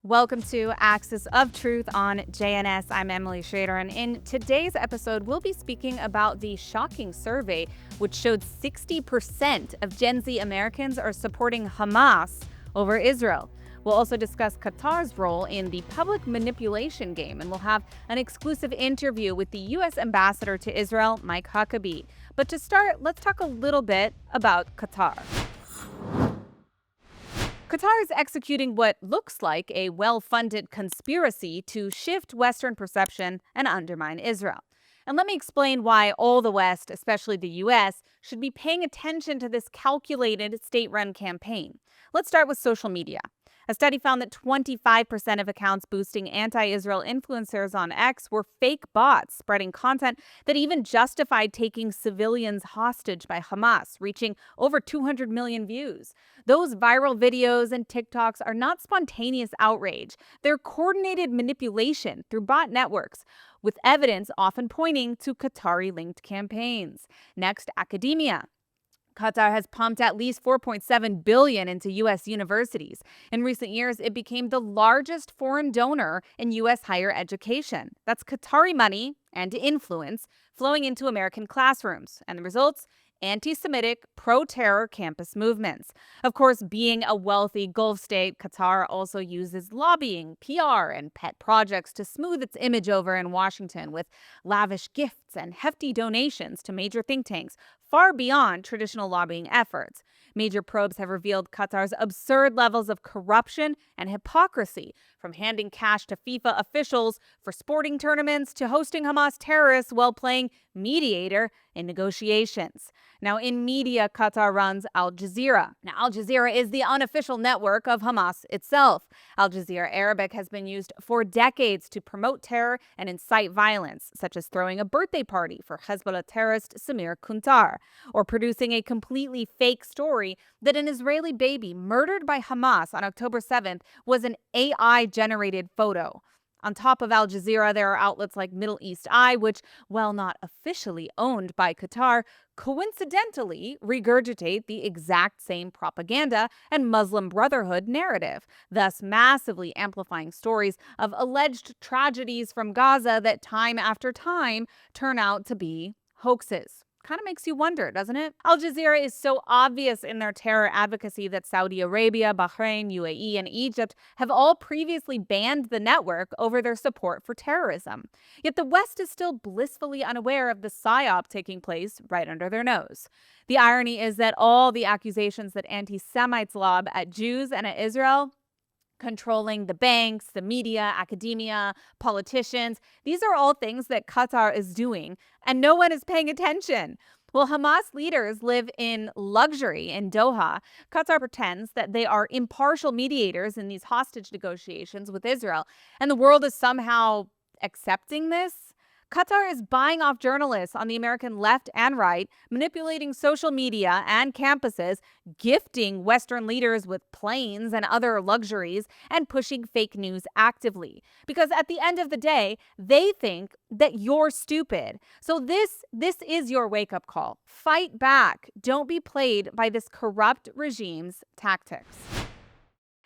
Welcome to Axis of Truth on JNS. I'm Emily Schrader, and in today's episode, we'll be speaking about the shocking survey which showed 60% of Gen Z Americans are supporting Hamas over Israel. We'll also discuss Qatar's role in the public manipulation game, and we'll have an exclusive interview with the U.S. Ambassador to Israel, Mike Huckabee. But to start, let's talk a little bit about Qatar. Qatar is executing what looks like a well-funded conspiracy to shift Western perception and undermine Israel. And let me explain why all the West, especially the U.S., should be paying attention to this calculated state-run campaign. Let's start with social media. A study found that 25% of accounts boosting anti-Israel influencers on X were fake bots spreading content that even justified taking civilians hostage by Hamas, reaching over 200 million views. Those viral videos and TikToks are not spontaneous outrage. They're coordinated manipulation through bot networks, with evidence often pointing to Qatari-linked campaigns. Next, academia. Qatar has pumped at least $4.7 billion into U.S. universities. In recent years, it became the largest foreign donor in U.S. higher education. That's Qatari money and influence flowing into American classrooms. And the results? Anti-Semitic, pro-terror campus movements. Of course, being a wealthy Gulf state, Qatar also uses lobbying, PR, and pet projects to smooth its image over in Washington with lavish gifts and hefty donations to major think tanks, far beyond traditional lobbying efforts. Major probes have revealed Qatar's absurd levels of corruption and hypocrisy, from handing cash to FIFA officials for sporting tournaments to hosting Hamas terrorists while playing mediator in negotiations. Now, in media, Qatar runs Al Jazeera. Now, Al Jazeera is the unofficial network of Hamas itself. Al Jazeera Arabic has been used for decades to promote terror and incite violence, such as throwing a birthday party for Hezbollah terrorist Samir Kuntar, or producing a completely fake story that an Israeli baby murdered by Hamas on October 7th was an AI-generated photo. On top of Al Jazeera, there are outlets like Middle East Eye, which, while not officially owned by Qatar, coincidentally regurgitate the exact same propaganda and Muslim Brotherhood narrative, thus massively amplifying stories of alleged tragedies from Gaza that time after time turn out to be hoaxes. Kind of makes you wonder, doesn't it? Al Jazeera is so obvious in their terror advocacy that Saudi Arabia, Bahrain, UAE, and Egypt have all previously banned the network over their support for terrorism. Yet the West is still blissfully unaware of the psyop taking place right under their nose. The irony is that all the accusations that anti-Semites lob at Jews and at Israel, controlling the banks, the media, academia, politicians. These are all things that Qatar is doing, and no one is paying attention. While Hamas leaders live in luxury in Doha, Qatar pretends that they are impartial mediators in these hostage negotiations with Israel, and the world is somehow accepting this. Qatar is buying off journalists on the American left and right, manipulating social media and campuses, gifting Western leaders with planes and other luxuries, and pushing fake news actively. Because at the end of the day, they think that you're stupid. So this is your wake-up call. Fight back. Don't be played by this corrupt regime's tactics.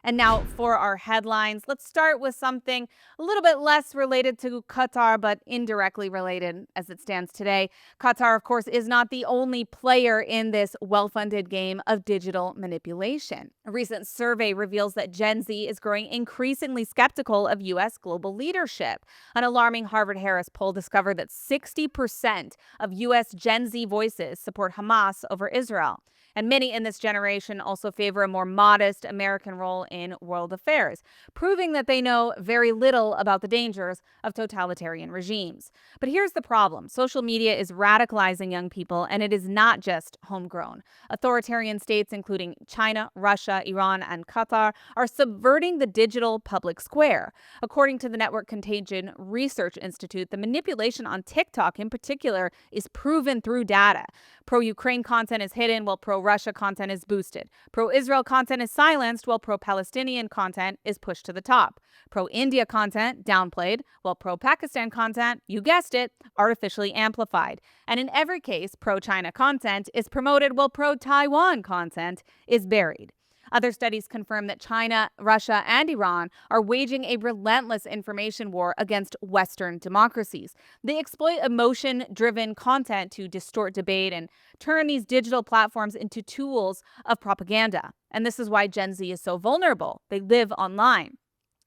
And now for our headlines, let's start with something a little bit less related to Qatar, but indirectly related as it stands today. Qatar, of course, is not the only player in this well-funded game of digital manipulation. A recent survey reveals that Gen Z is growing increasingly skeptical of U.S. global leadership. An alarming Harvard-Harris poll discovered that 60% of U.S. Gen Z voices support Hamas over Israel. And many in this generation also favor a more modest American role in world affairs, proving that they know very little about the dangers of totalitarian regimes. But here's the problem. Social media is radicalizing young people, and it is not just homegrown. Authoritarian states, including China, Russia, Iran, and Qatar, are subverting the digital public square. According to the Network Contagion Research Institute, the manipulation on TikTok in particular is proven through data. Pro-Ukraine content is hidden while pro-Russia content is boosted. Pro-Israel content is silenced while pro-Palestinian content is pushed to the top. Pro-India content downplayed while pro-Pakistan content, you guessed it, artificially amplified. And in every case, pro-China content is promoted while pro-Taiwan content is buried. Other studies confirm that China, Russia, and Iran are waging a relentless information war against Western democracies. They exploit emotion-driven content to distort debate and turn these digital platforms into tools of propaganda. And this is why Gen Z is so vulnerable. They live online.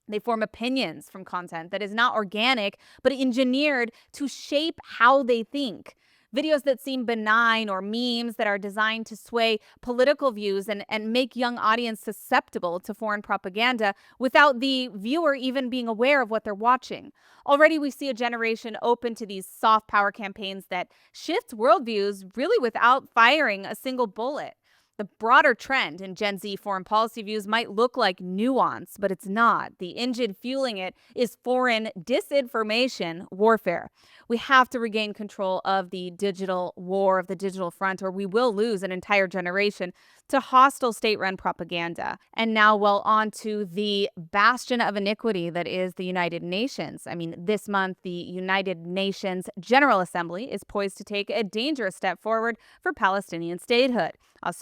They form opinions from content that is not organic, but engineered to shape how they think. Videos that seem benign or memes that are designed to sway political views and make young audience susceptible to foreign propaganda without the viewer even being aware of what they're watching. Already we see a generation open to these soft power campaigns that shift worldviews really without firing a single bullet. The broader trend in Gen Z foreign policy views might look like nuance, but it's not. The engine fueling it is foreign disinformation warfare. We have to regain control of the digital war, of the digital front, or we will lose an entire generation to hostile state-run propaganda. And now, well, on to the bastion of iniquity that is the United Nations. I mean, this month, the United Nations General Assembly is poised to take a dangerous step forward for Palestinian statehood.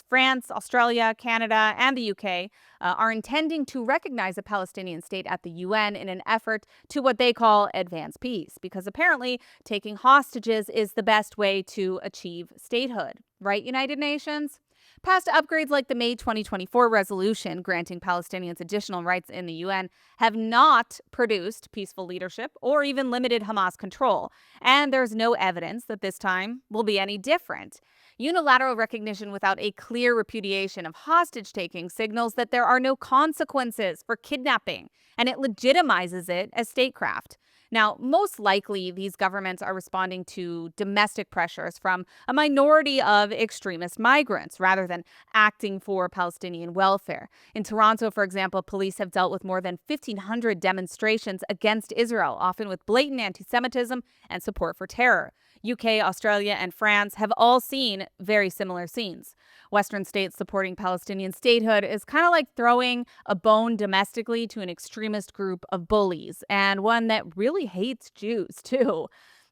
France, Australia, Canada, and the UK are intending to recognize a Palestinian state at the UN in an effort to what they call advance peace, because apparently taking hostages is the best way to achieve statehood. Right, United Nations? Past upgrades like the May 2024 resolution granting Palestinians additional rights in the UN have not produced peaceful leadership or even limited Hamas control. And there's no evidence that this time will be any different. Unilateral recognition without a clear repudiation of hostage-taking signals that there are no consequences for kidnapping, and it legitimizes it as statecraft. Now, most likely, these governments are responding to domestic pressures from a minority of extremist migrants rather than acting for Palestinian welfare. In Toronto, for example, police have dealt with more than 1,500 demonstrations against Israel, often with blatant anti-Semitism and support for terror. UK, Australia, and France have all seen very similar scenes. Western states supporting Palestinian statehood is kind of like throwing a bone domestically to an extremist group of bullies, and one that really hates Jews, too.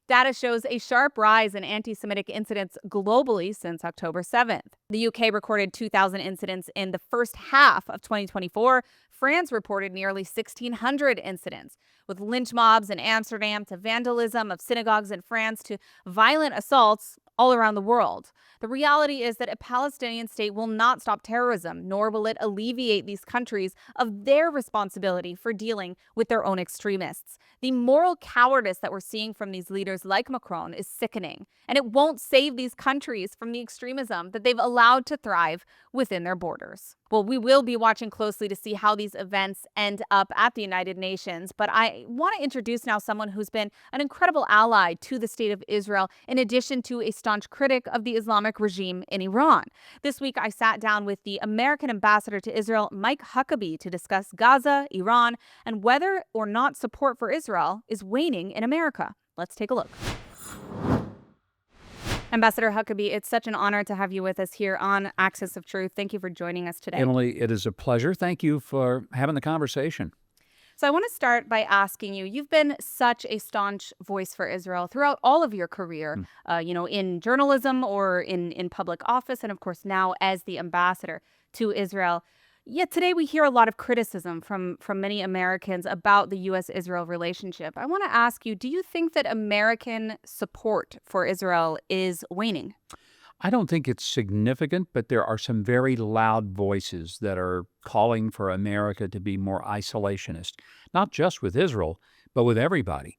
Data shows a sharp rise in anti-Semitic incidents globally since October 7th. The UK recorded 2,000 incidents in the first half of 2024. France reported nearly 1,600 incidents, with lynch mobs in Amsterdam to vandalism of synagogues in France to violent assaults all around the world. The reality is that a Palestinian state will not stop terrorism, nor will it alleviate these countries of their responsibility for dealing with their own extremists. The moral cowardice that we're seeing from these leaders like Macron is sickening, and it won't save these countries from the extremism that they've allowed to thrive within their borders. Well, we will be watching closely to see how these events end up at the United Nations, but I want to introduce now someone who's been an incredible ally to the state of Israel, in addition to a staunch critic of the Islamic regime in Iran. This week, I sat down with the American ambassador to Israel, Mike Huckabee, to discuss Gaza, Iran, and whether or not support for Israel is waning in America. Let's take a look. Ambassador Huckabee, it's such an honor to have you with us here on Axis of Truth. Thank you for joining us today. Emily, it is a pleasure. Thank you for having the conversation. So I want to start by asking you, you've been such a staunch voice for Israel throughout all of your career, in journalism or in public office, and of course now as the ambassador to Israel. Yet today we hear a lot of criticism from many Americans about the U.S. Israel relationship. I want to ask you, do you think that American support for Israel is waning? I don't think it's significant, but there are some very loud voices that are calling for America to be more isolationist, not just with Israel, but with everybody.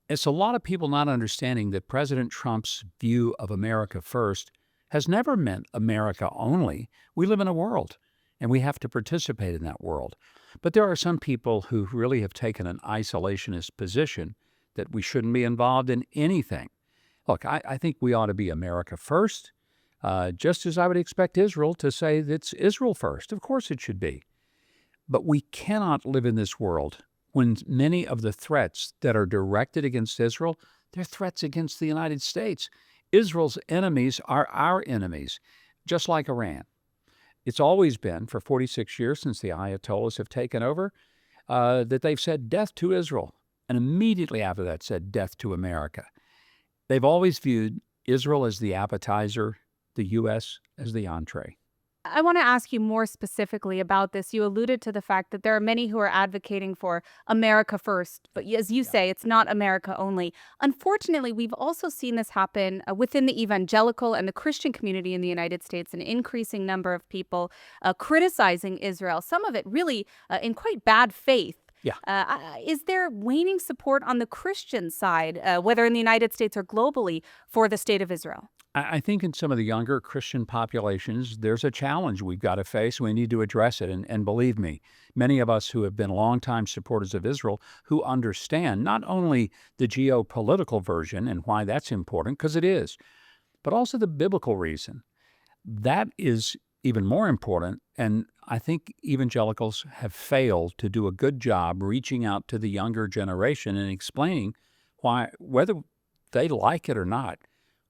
It's a lot of people not understanding that President Trump's view of America first has never meant America only. We live in a world, and we have to participate in that world. But there are some people who really have taken an isolationist position that we shouldn't be involved in anything. Look, I think we ought to be America first. Just as I would expect Israel to say it's Israel first. Of course it should be. But we cannot live in this world when many of the threats that are directed against Israel, they're threats against the United States. Israel's enemies are our enemies, just like Iran. It's always been, for 46 years since the Ayatollahs have taken over, that they've said death to Israel, and immediately after that said death to America. They've always viewed Israel as the appetizer, the U.S. as the entree. I want to ask you more specifically about this. You alluded to the fact that there are many who are advocating for America first, but as you Yeah. say, it's not America only. Unfortunately, we've also seen this happen within the evangelical and the Christian community in the United States, an increasing number of people criticizing Israel, some of it really in quite bad faith. Yeah. Is there waning support on the Christian side, whether in the United States or globally, for the state of Israel? I think in some of the younger Christian populations, there's a challenge we've got to face. We need to address it. And believe me, many of us who have been longtime supporters of Israel who understand not only the geopolitical version and why that's important, because it is, but also the biblical reason. That is even more important. And I think evangelicals have failed to do a good job reaching out to the younger generation and explaining why, whether they like it or not,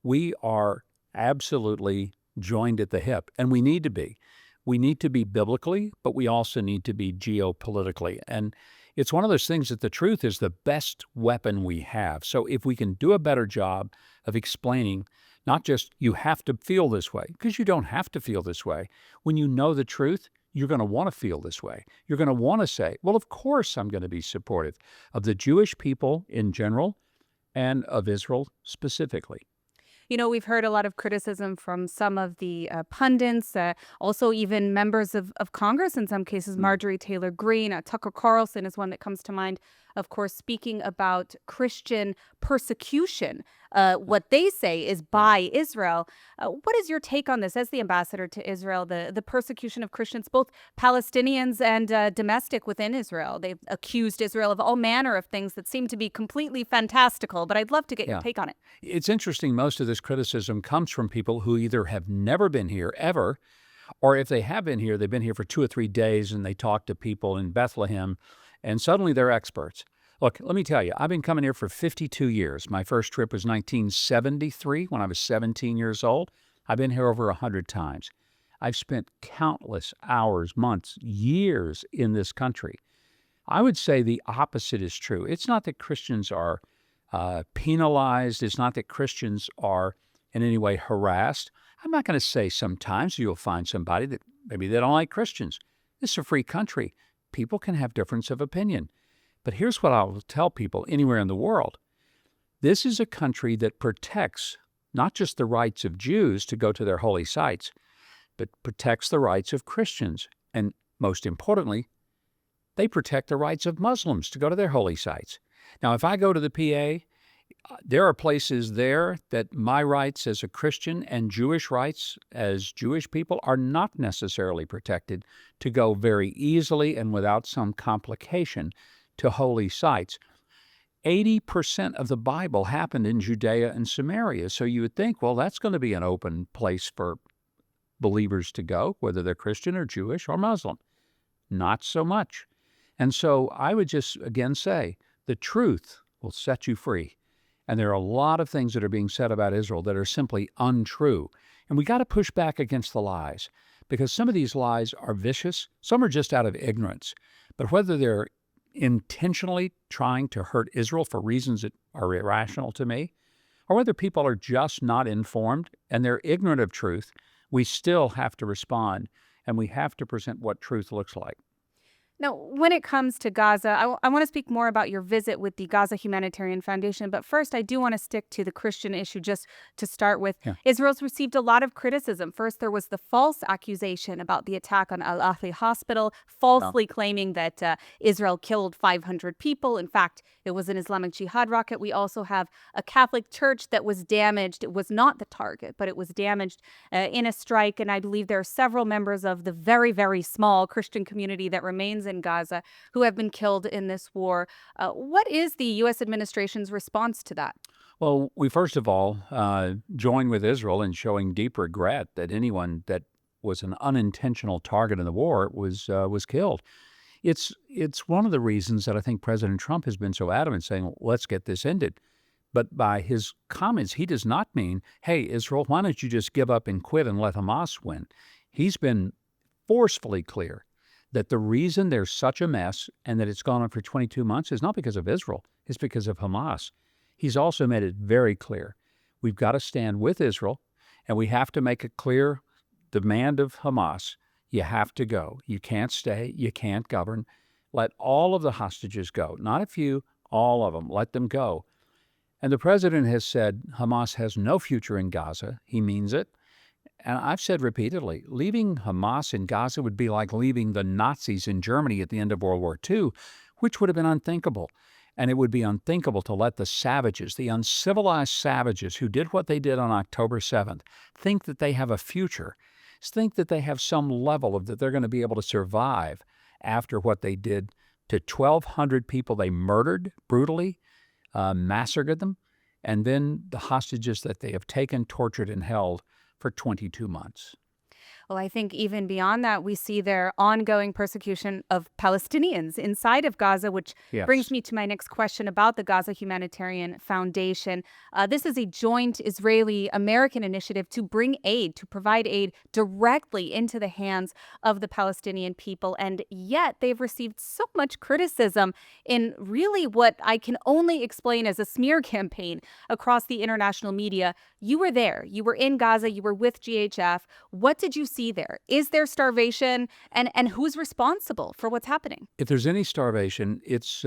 we are absolutely joined at the hip, and we need to be. We need to be biblically, but we also need to be geopolitically. And it's one of those things that the truth is the best weapon we have. So if we can do a better job of explaining, not just you have to feel this way, because you don't have to feel this way. When you know the truth, you're going to want to feel this way. You're going to want to say, well, of course I'm going to be supportive of the Jewish people in general and of Israel specifically. You know, we've heard a lot of criticism from some of the pundits, also even members of Congress in some cases. Marjorie Taylor Greene, Tucker Carlson is one that comes to mind, of course, speaking about Christian persecution. What they say is by Israel. What is your take on this as the ambassador to Israel, the persecution of Christians, both Palestinians and domestic within Israel? They've accused Israel of all manner of things that seem to be completely fantastical, but I'd love to get your Yeah. take on it. It's interesting, most of this criticism comes from people who either have never been here ever, or if they have been here, they've been here for 2 or 3 days and they talk to people in Bethlehem, and suddenly they're experts. Look, let me tell you, I've been coming here for 52 years. My first trip was 1973 when I was 17 years old. I've been here over 100 times. I've spent countless hours, months, years in this country. I would say the opposite is true. It's not that Christians are penalized. It's not that Christians are in any way harassed. I'm not going to say sometimes you'll find somebody that maybe they don't like Christians. This is a free country. People can have difference of opinion. But here's what I'll tell people anywhere in the world. This is a country that protects not just the rights of Jews to go to their holy sites, but protects the rights of Christians. And most importantly, they protect the rights of Muslims to go to their holy sites. Now, if I go to the PA, there are places there that my rights as a Christian and Jewish rights as Jewish people are not necessarily protected to go very easily and without some complication to holy sites. 80% of the Bible happened in Judea and Samaria. So you would think, well, that's going to be an open place for believers to go, whether they're Christian or Jewish or Muslim. Not so much. And so I would just again say, the truth will set you free. And there are a lot of things that are being said about Israel that are simply untrue. And we got to push back against the lies, because some of these lies are vicious. Some are just out of ignorance. But whether they're intentionally trying to hurt Israel for reasons that are irrational to me, or whether people are just not informed and they're ignorant of truth, we still have to respond, and we have to present what truth looks like. Now, when it comes to Gaza, I want to speak more about your visit with the Gaza Humanitarian Foundation. But first, I do want to stick to the Christian issue just to start with. Yeah. Israel's received a lot of criticism. First, there was the false accusation about the attack on Al Ahli Hospital, falsely claiming that Israel killed 500 people. In fact, it was an Islamic Jihad rocket. We also have a Catholic church that was damaged. It was not the target, but it was damaged in a strike. And I believe there are several members of the very, very small Christian community that remains in Gaza who have been killed in this war. What is the U.S. administration's response to that? Well, we first of all join with Israel in showing deep regret that anyone that was an unintentional target in the war was killed. It's one of the reasons that I think President Trump has been so adamant, saying, let's get this ended. But by his comments, he does not mean, hey, Israel, why don't you just give up and quit and let Hamas win? He's been forcefully clear that the reason there's such a mess and that it's gone on for 22 months is not because of Israel, it's because of Hamas. He's also made it very clear we've got to stand with Israel, and we have to make it clear demand of Hamas, you have to go. You can't stay. You can't govern. Let all of the hostages go. Not a few, all of them. Let them go. And the president has said Hamas has no future in Gaza. He means it. And I've said repeatedly, leaving Hamas in Gaza would be like leaving the Nazis in Germany at the end of World War II, which would have been unthinkable. And it would be unthinkable to let the savages, the uncivilized savages who did what they did on October 7th, think that they have a future, think that they have some level of that they're going to be able to survive after what they did to 1,200 people they murdered brutally, massacred them, and then the hostages that they have taken, tortured, and held for 22 months. Well, I think even beyond that, we see their ongoing persecution of Palestinians inside of Gaza, which brings Yes. me to my next question about the Gaza Humanitarian Foundation. This is a joint Israeli-American initiative to bring aid, to provide aid directly into the hands of the Palestinian people. And yet they've received so much criticism in really what I can only explain as a smear campaign across the international media. You were there. You were in Gaza. You were with GHF. What did you see there? Is there starvation? And who's responsible for what's happening? If there's any starvation, it's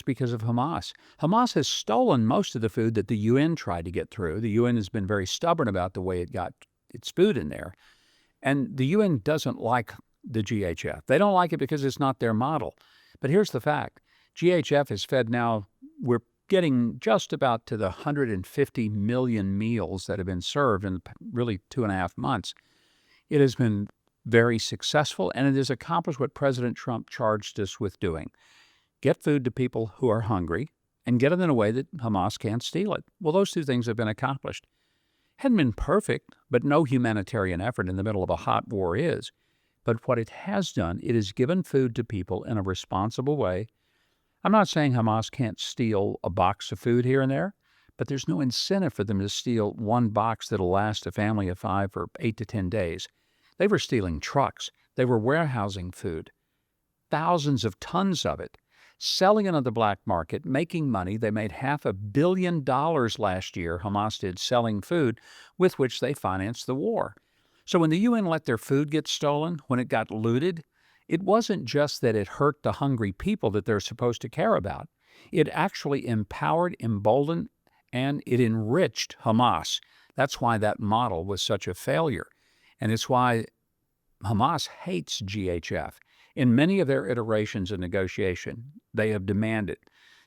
because of Hamas. Hamas has stolen most of the food that the UN tried to get through. The UN has been very stubborn about the way it got its food in there. And the UN doesn't like the GHF. They don't like it because it's not their model. But here's the fact. GHF has fed now, we're getting just about to the 150 million meals that have been served in really 2.5 months. It has been very successful, and it has accomplished what President Trump charged us with doing. Get food to people who are hungry and get it in a way that Hamas can't steal it. Well, those two things have been accomplished. Hadn't been perfect, but no humanitarian effort in the middle of a hot war is. But what it has done, it has given food to people in a responsible way. I'm not saying Hamas can't steal a box of food here and there, but there's no incentive for them to steal one box that'll last a family of 5 for 8 to 10 days. They were stealing trucks. They were warehousing food, thousands of tons of it, selling it on the black market, making money. They made $500 million last year, Hamas did, selling food with which they financed the war. So when the UN let their food get stolen, when it got looted, it wasn't just that it hurt the hungry people that they're supposed to care about. It actually empowered, emboldened, and it enriched Hamas. That's why that model was such a failure. And it's why Hamas hates GHF. In many of their iterations of negotiation, they have demanded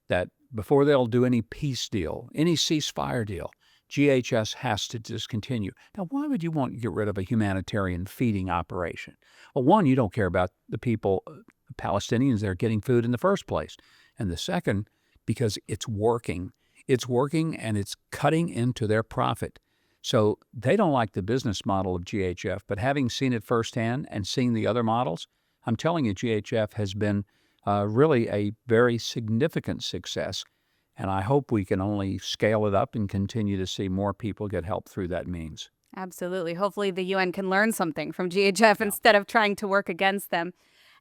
that before they'll do any peace deal, any ceasefire deal, GHS has to discontinue. Now, why would you want to get rid of a humanitarian feeding operation? Well, one, you don't care about the people, the Palestinians that are getting food in the first place. And the second, because it's working. It's working and it's cutting into their profit. So they don't like the business model of GHF, but having seen it firsthand and seeing the other models, I'm telling you, GHF has been really a very significant success. And I hope we can only scale it up and continue to see more people get help through that means. Absolutely. Hopefully the UN can learn something from GHF instead of trying to work against them.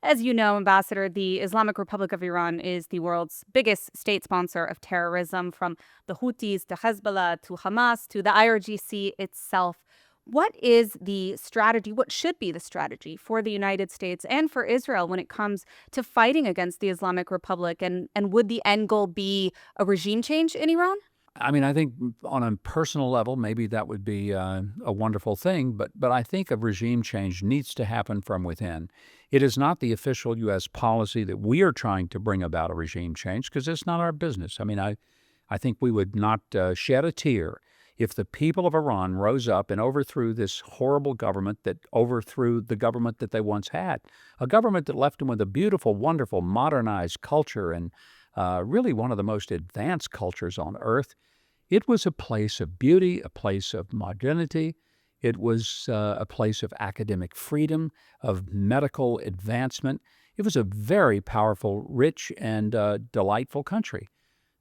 As you know, Ambassador, the Islamic Republic of Iran is the world's biggest state sponsor of terrorism, from the Houthis to Hezbollah to Hamas to the IRGC itself. What is the strategy? What should be the strategy for the United States and for Israel when it comes to fighting against the Islamic Republic? And would the end goal be a regime change in Iran? I mean, I think on a personal level, maybe that would be a wonderful thing, but I think a regime change needs to happen from within. It is not the official U.S. policy that we are trying to bring about a regime change, because it's not our business. I mean, I think we would not shed a tear if the people of Iran rose up and overthrew this horrible government that overthrew the government that they once had, a government that left them with a beautiful, wonderful, modernized culture and really one of the most advanced cultures on earth. It was a place of beauty, a place of modernity. It was a place of academic freedom, of medical advancement. It was a very powerful, rich, and delightful country.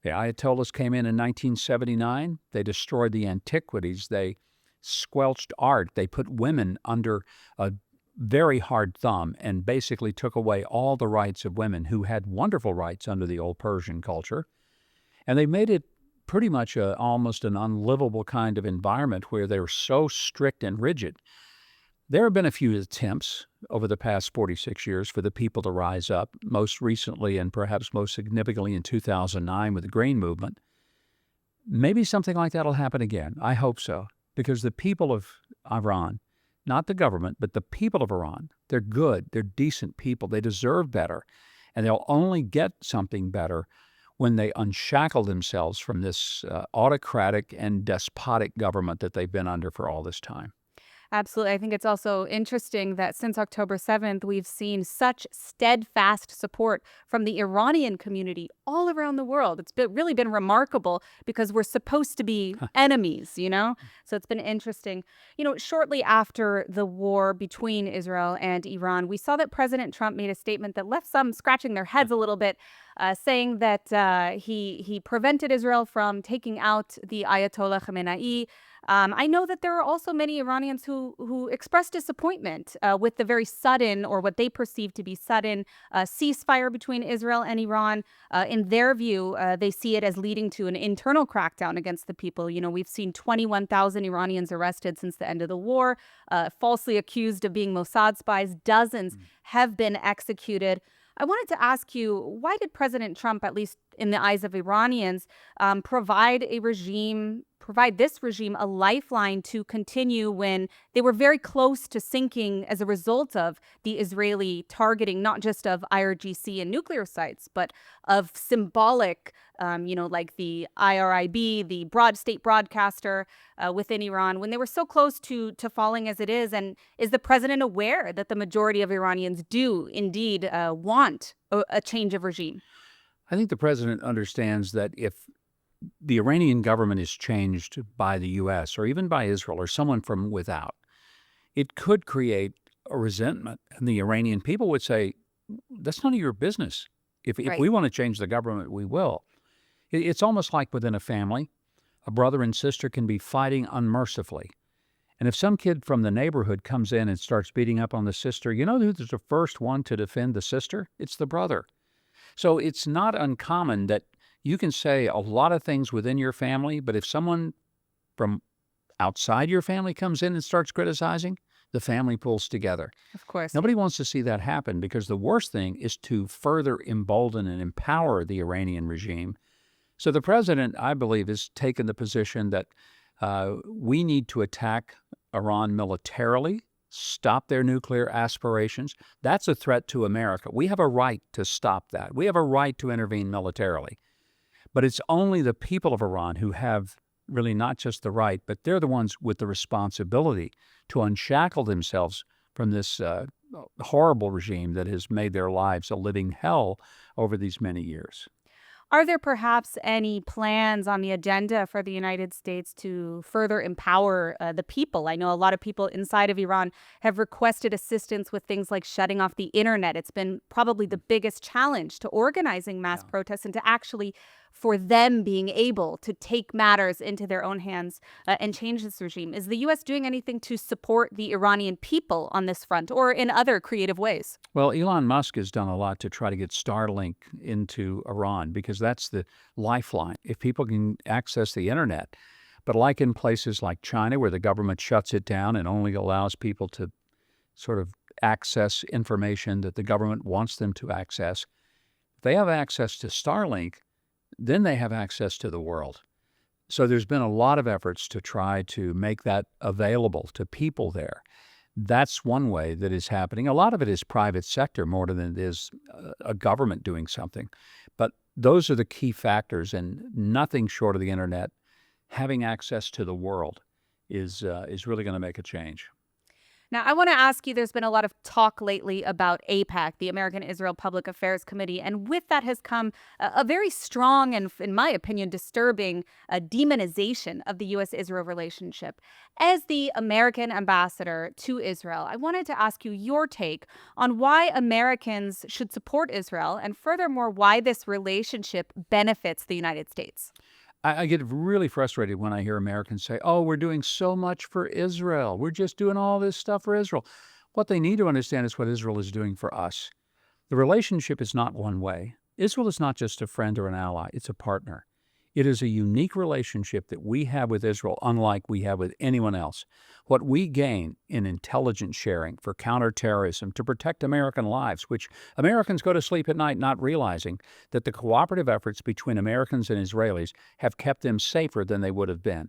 The Ayatollahs came in 1979. They destroyed the antiquities. They squelched art. They put women under a very hard thumb and basically took away all the rights of women who had wonderful rights under the old Persian culture. And they made it pretty much almost an unlivable kind of environment where they were so strict and rigid. There have been a few attempts over the past 46 years for the people to rise up, most recently and perhaps most significantly in 2009 with the grain movement. Maybe something like that will happen again. I hope so, because the people of Iran, not the government, but the people of Iran, they're good, they're decent people, they deserve better, and they'll only get something better when they unshackle themselves from this autocratic and despotic government that they've been under for all this time. Absolutely. I think it's also interesting that since October 7th, we've seen such steadfast support from the Iranian community all around the world. Really been remarkable because we're supposed to be enemies. So it's been interesting. Shortly after the war between Israel and Iran, we saw that President Trump made a statement that left some scratching their heads a little bit, saying that he prevented Israel from taking out the Ayatollah Khamenei. I know that there are also many Iranians who expressed disappointment with the very sudden, or what they perceive to be sudden, ceasefire between Israel and Iran. In their view, they see it as leading to an internal crackdown against the people. We've seen 21,000 Iranians arrested since the end of the war, falsely accused of being Mossad spies. Dozens have been executed. I wanted to ask you, why did President Trump, at least in the eyes of Iranians, provide this regime a lifeline to continue when they were very close to sinking as a result of the Israeli targeting, not just of IRGC and nuclear sites, but of symbolic, like the IRIB, the state broadcaster within Iran, when they were so close to falling as it is? And is the president aware that the majority of Iranians do indeed want a change of regime? I think the president understands that if the Iranian government is changed by the U.S. or even by Israel or someone from without, it could create a resentment. And the Iranian people would say, that's none of your business. If Right. we want to change the government, we will. It's almost like within a family, a brother and sister can be fighting unmercifully. And if some kid from the neighborhood comes in and starts beating up on the sister, you know who's the first one to defend the sister? It's the brother. So it's not uncommon that you can say a lot of things within your family, but if someone from outside your family comes in and starts criticizing, the family pulls together. Of course. Nobody wants to see that happen, because the worst thing is to further embolden and empower the Iranian regime. So the president, I believe, has taken the position that we need to attack Iran militarily, stop their nuclear aspirations. That's a threat to America. We have a right to stop that. We have a right to intervene militarily. But it's only the people of Iran who have really not just the right, but they're the ones with the responsibility to unshackle themselves from this horrible regime that has made their lives a living hell over these many years. Are there perhaps any plans on the agenda for the United States to further empower the people? I know a lot of people inside of Iran have requested assistance with things like shutting off the internet. It's been probably the biggest challenge to organizing mass protests and to actually for them being able to take matters into their own hands and change this regime. Is the U.S. doing anything to support the Iranian people on this front or in other creative ways? Well, Elon Musk has done a lot to try to get Starlink into Iran, because that's the lifeline. If people can access the internet, but like in places like China, where the government shuts it down and only allows people to sort of access information that the government wants them to access, if they have access to Starlink, then they have access to the world. So there's been a lot of efforts to try to make that available to people there. That's one way that is happening. A lot of it is private sector more than it is a government doing something. But those are the key factors, and nothing short of the internet, having access to the world, is really going to make a change. Now, I want to ask you, there's been a lot of talk lately about AIPAC, the American Israel Public Affairs Committee, and with that has come a very strong and, in my opinion, disturbing demonization of the U.S. Israel relationship. As the American ambassador to Israel, I wanted to ask you your take on why Americans should support Israel, and furthermore, why this relationship benefits the United States. I get really frustrated when I hear Americans say, oh, we're doing so much for Israel. We're just doing all this stuff for Israel. What they need to understand is what Israel is doing for us. The relationship is not one way. Israel is not just a friend or an ally. It's a partner. It is a unique relationship that we have with Israel, unlike we have with anyone else. What we gain in intelligence sharing for counterterrorism to protect American lives, which Americans go to sleep at night not realizing that the cooperative efforts between Americans and Israelis have kept them safer than they would have been.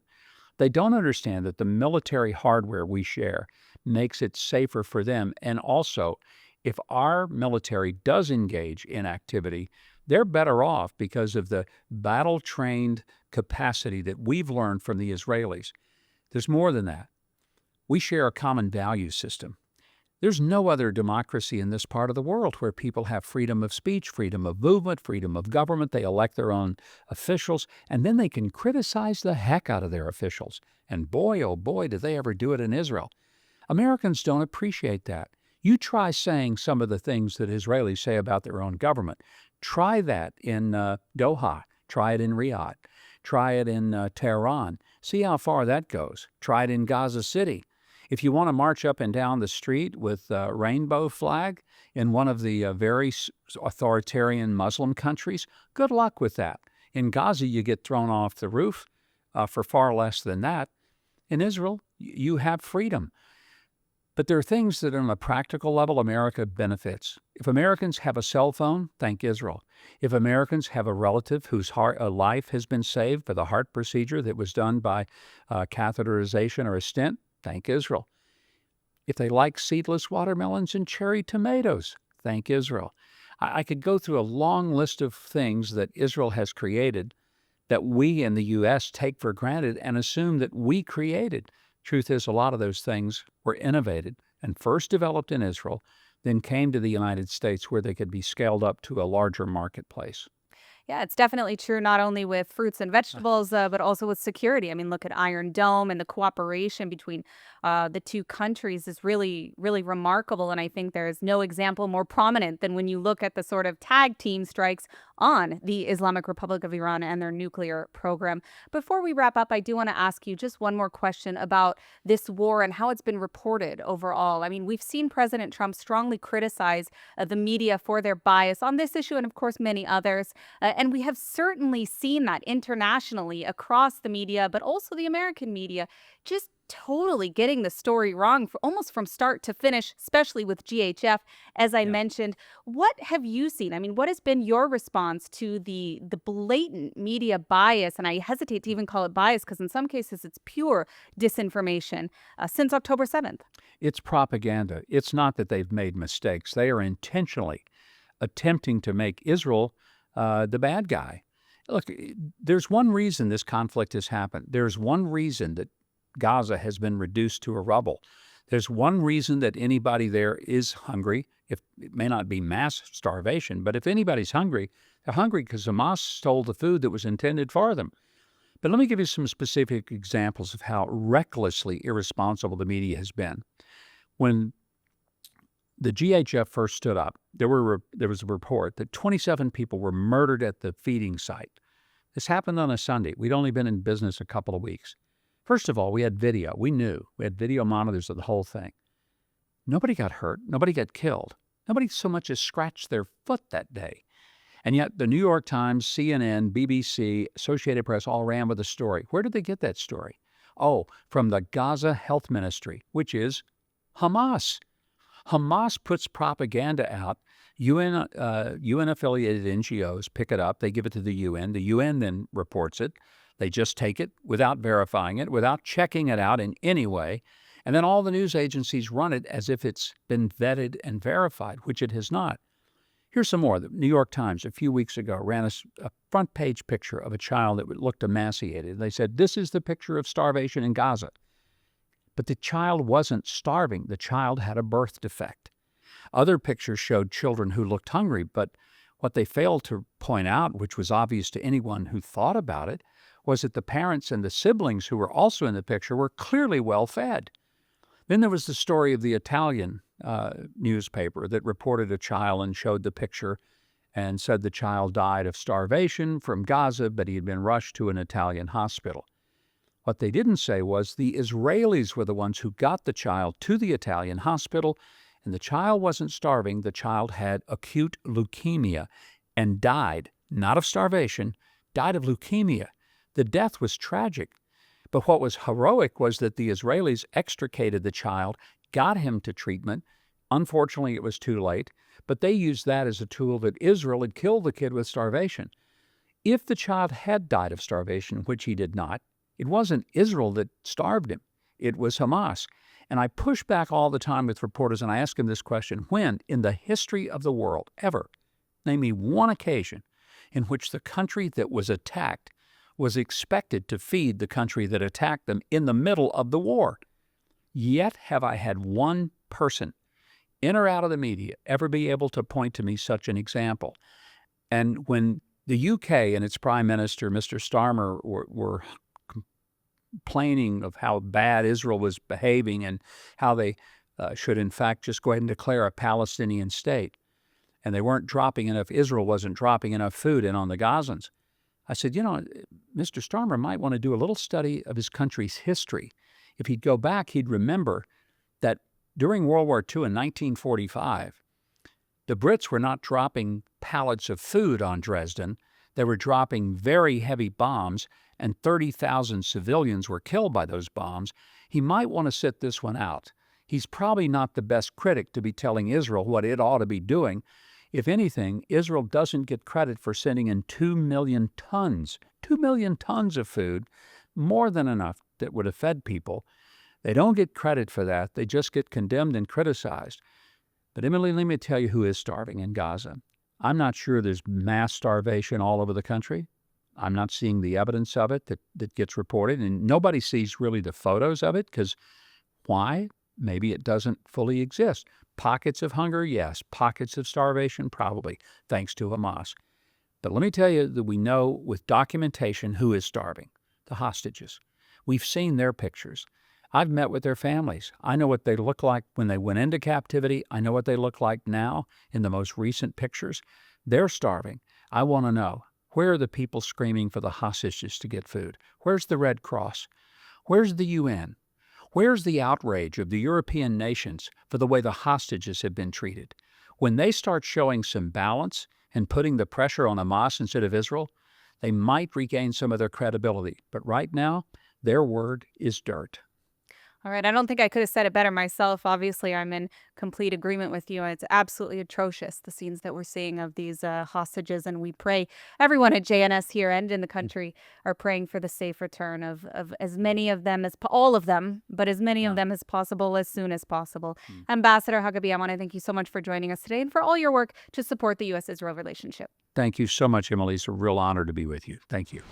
They don't understand that the military hardware we share makes it safer for them. And also, if our military does engage in activity, they're better off because of the battle-trained capacity that we've learned from the Israelis. There's more than that. We share a common value system. There's no other democracy in this part of the world where people have freedom of speech, freedom of movement, freedom of government. They elect their own officials, and then they can criticize the heck out of their officials. And boy, oh boy, do they ever do it in Israel. Americans don't appreciate that. You try saying some of the things that Israelis say about their own government. Try that in Doha. Try it in Riyadh. Try it in Tehran. See how far that goes. Try it in Gaza City. If you want to march up and down the street with a rainbow flag in one of the very authoritarian Muslim countries, good luck with that. In Gaza, you get thrown off the roof for far less than that. In Israel, you have freedom. But there are things that on a practical level, America benefits. If Americans have a cell phone, thank Israel. If Americans have a relative whose life has been saved by the heart procedure that was done by catheterization or a stent, thank Israel. If they like seedless watermelons and cherry tomatoes, thank Israel. I could go through a long list of things that Israel has created that we in the U.S. take for granted and assume that we created. Truth is, a lot of those things were innovated and first developed in Israel, then came to the United States where they could be scaled up to a larger marketplace. Yeah, it's definitely true, not only with fruits and vegetables, but also with security. I mean, look at Iron Dome, and the cooperation between the two countries is really, really remarkable. And I think there is no example more prominent than when you look at the sort of tag team strikes on the Islamic Republic of Iran and their nuclear program. Before we wrap up, I do want to ask you just one more question about this war and how it's been reported overall. I mean, we've seen President Trump strongly criticize the media for their bias on this issue and, of course, many others. And we have certainly seen that internationally across the media, but also the American media, just totally getting the story wrong for almost from start to finish, especially with GHF, as I mentioned. What have you seen? I mean, what has been your response to the blatant media bias? And I hesitate to even call it bias because in some cases it's pure disinformation since October 7th. It's propaganda. It's not that they've made mistakes. They are intentionally attempting to make Israel the bad guy. Look, there's one reason this conflict has happened. There's one reason that Gaza has been reduced to a rubble. There's one reason that anybody there is hungry. If it may not be mass starvation, but if anybody's hungry, they're hungry because Hamas stole the food that was intended for them. But let me give you some specific examples of how recklessly irresponsible the media has been. When the GHF first stood up, there was a report that 27 people were murdered at the feeding site. This happened on a Sunday. We'd only been in business a couple of weeks. First of all, we had video. We knew. We had video monitors of the whole thing. Nobody got hurt. Nobody got killed. Nobody so much as scratched their foot that day. And yet the New York Times, CNN, BBC, Associated Press all ran with the story. Where did they get that story? Oh, from the Gaza Health Ministry, which is Hamas. Hamas puts propaganda out. UN-affiliated NGOs pick it up. They give it to the UN. The UN then reports it. They just take it without verifying it, without checking it out in any way. And then all the news agencies run it as if it's been vetted and verified, which it has not. Here's some more. The New York Times a few weeks ago ran a front page picture of a child that looked emaciated. They said, this is the picture of starvation in Gaza. But the child wasn't starving. The child had a birth defect. Other pictures showed children who looked hungry, but what they failed to point out, which was obvious to anyone who thought about it, was that the parents and the siblings who were also in the picture were clearly well fed. Then there was the story of the Italian newspaper that reported a child and showed the picture and said the child died of starvation from Gaza, but he had been rushed to an Italian hospital. What they didn't say was the Israelis were the ones who got the child to the Italian hospital, and the child wasn't starving. The child had acute leukemia and died, not of starvation, died of leukemia. The death was tragic. But what was heroic was that the Israelis extricated the child, got him to treatment. Unfortunately, it was too late, but they used that as a tool that Israel had killed the kid with starvation. If the child had died of starvation, which he did not, it wasn't Israel that starved him. It was Hamas. And I push back all the time with reporters and I ask them this question: when in the history of the world, ever, name me one occasion in which the country that was attacked was expected to feed the country that attacked them in the middle of the war? Yet have I had one person, in or out of the media, ever be able to point to me such an example. And when the UK and its Prime Minister, Mr. Starmer, were complaining of how bad Israel was behaving and how they should, in fact, just go ahead and declare a Palestinian state, and they weren't dropping enough, Israel wasn't dropping enough food in on the Gazans, I said, Mr. Starmer might want to do a little study of his country's history. If he'd go back, he'd remember that during World War II in 1945, the Brits were not dropping pallets of food on Dresden. They were dropping very heavy bombs, and 30,000 civilians were killed by those bombs. He might want to sit this one out. He's probably not the best critic to be telling Israel what it ought to be doing. If anything, Israel doesn't get credit for sending in 2 million tons of food, more than enough that would have fed people. They don't get credit for that. They just get condemned and criticized. But Emily, let me tell you who is starving in Gaza. I'm not sure there's mass starvation all over the country. I'm not seeing the evidence of it that gets reported, and nobody sees really the photos of it, because why? Maybe it doesn't fully exist. Pockets of hunger, yes. Pockets of starvation, probably, thanks to Hamas. But let me tell you that we know with documentation who is starving: the hostages. We've seen their pictures. I've met with their families. I know what they look like when they went into captivity. I know what they look like now in the most recent pictures. They're starving. I want to know, where are the people screaming for the hostages to get food? Where's the Red Cross? Where's the UN? Where's the outrage of the European nations for the way the hostages have been treated? When they start showing some balance and putting the pressure on Hamas instead of Israel, they might regain some of their credibility. But right now, their word is dirt. All right. I don't think I could have said it better myself. Obviously, I'm in complete agreement with you. It's absolutely atrocious, the scenes that we're seeing of these hostages. And we pray, everyone at JNS here and in the country are praying for the safe return of as many of them all of them, but as many of them as possible, as soon as possible. Ambassador Huckabee, I want to thank you so much for joining us today and for all your work to support the U.S. Israel relationship. Thank you so much, Emily. It's a real honor to be with you. Thank you.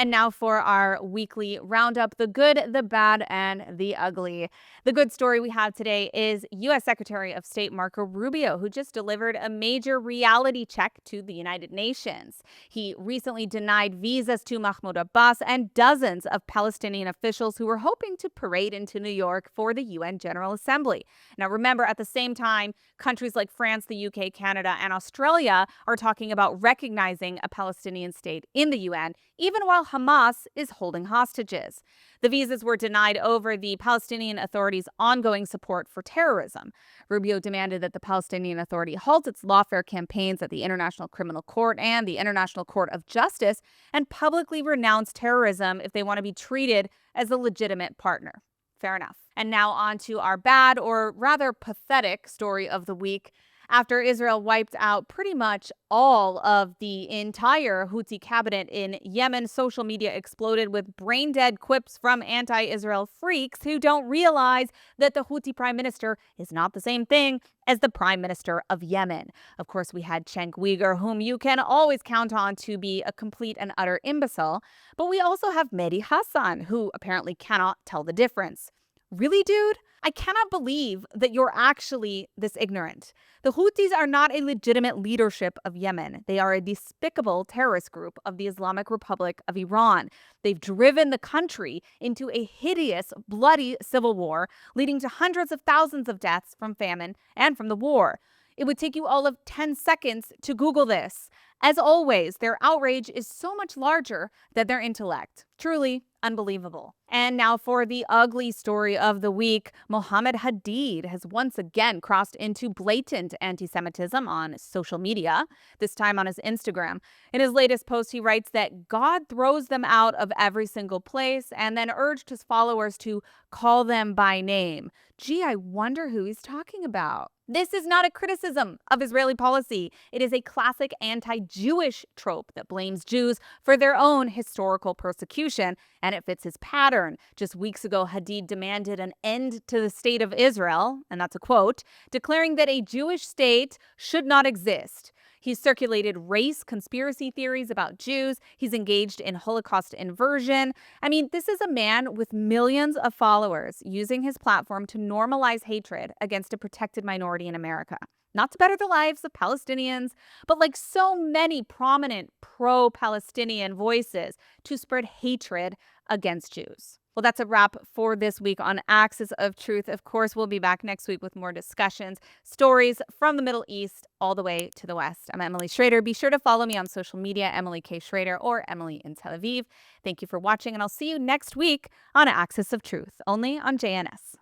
And now for our weekly roundup: the good, the bad, and the ugly. The good story we have today is U.S. Secretary of State Marco Rubio, who just delivered a major reality check to the United Nations. He recently denied visas to Mahmoud Abbas and dozens of Palestinian officials who were hoping to parade into New York for the UN General Assembly. Now, remember, at the same time, countries like France, the UK, Canada, and Australia are talking about recognizing a Palestinian state in the UN, even while Hamas is holding hostages. The visas were denied over the Palestinian Authority's ongoing support for terrorism. Rubio demanded that the Palestinian Authority halt its lawfare campaigns at the International Criminal Court and the International Court of Justice and publicly renounce terrorism if they want to be treated as a legitimate partner. Fair enough. And now on to our bad, or rather pathetic, story of the week. After Israel wiped out pretty much all of the entire Houthi cabinet in Yemen, social media exploded with brain-dead quips from anti-Israel freaks who don't realize that the Houthi prime minister is not the same thing as the prime minister of Yemen. Of course, we had Cenk Uygur, whom you can always count on to be a complete and utter imbecile. But we also have Mehdi Hassan, who apparently cannot tell the difference. Really, dude? I cannot believe that you're actually this ignorant. The Houthis are not a legitimate leadership of Yemen. They are a despicable terrorist group of the Islamic Republic of Iran. They've driven the country into a hideous, bloody civil war, leading to hundreds of thousands of deaths from famine and from the war. It would take you all of 10 seconds to Google this. As always, their outrage is so much larger than their intellect. Truly unbelievable. And now for the ugly story of the week. Mohammed Hadid has once again crossed into blatant anti Semitism on social media, this time on his Instagram. In his latest post, he writes that God throws them out of every single place and then urged his followers to call them by name. Gee, I wonder who he's talking about. This is not a criticism of Israeli policy. It is a classic anti Jewish trope that blames Jews for their own historical persecution, and it fits his pattern. Just weeks ago, Hadid demanded an end to the state of Israel, and that's a quote, declaring that a Jewish state should not exist. He's circulated race conspiracy theories about Jews. He's engaged in Holocaust inversion. I mean, this is a man with millions of followers using his platform to normalize hatred against a protected minority in America. Not to better the lives of Palestinians, but like so many prominent pro-Palestinian voices, to spread hatred against Jews. Well, that's a wrap for this week on Axis of Truth. Of course, we'll be back next week with more discussions, stories from the Middle East all the way to the West. I'm Emily Schrader. Be sure to follow me on social media, Emily K. Schrader or Emily in Tel Aviv. Thank you for watching, and I'll see you next week on Axis of Truth, only on JNS.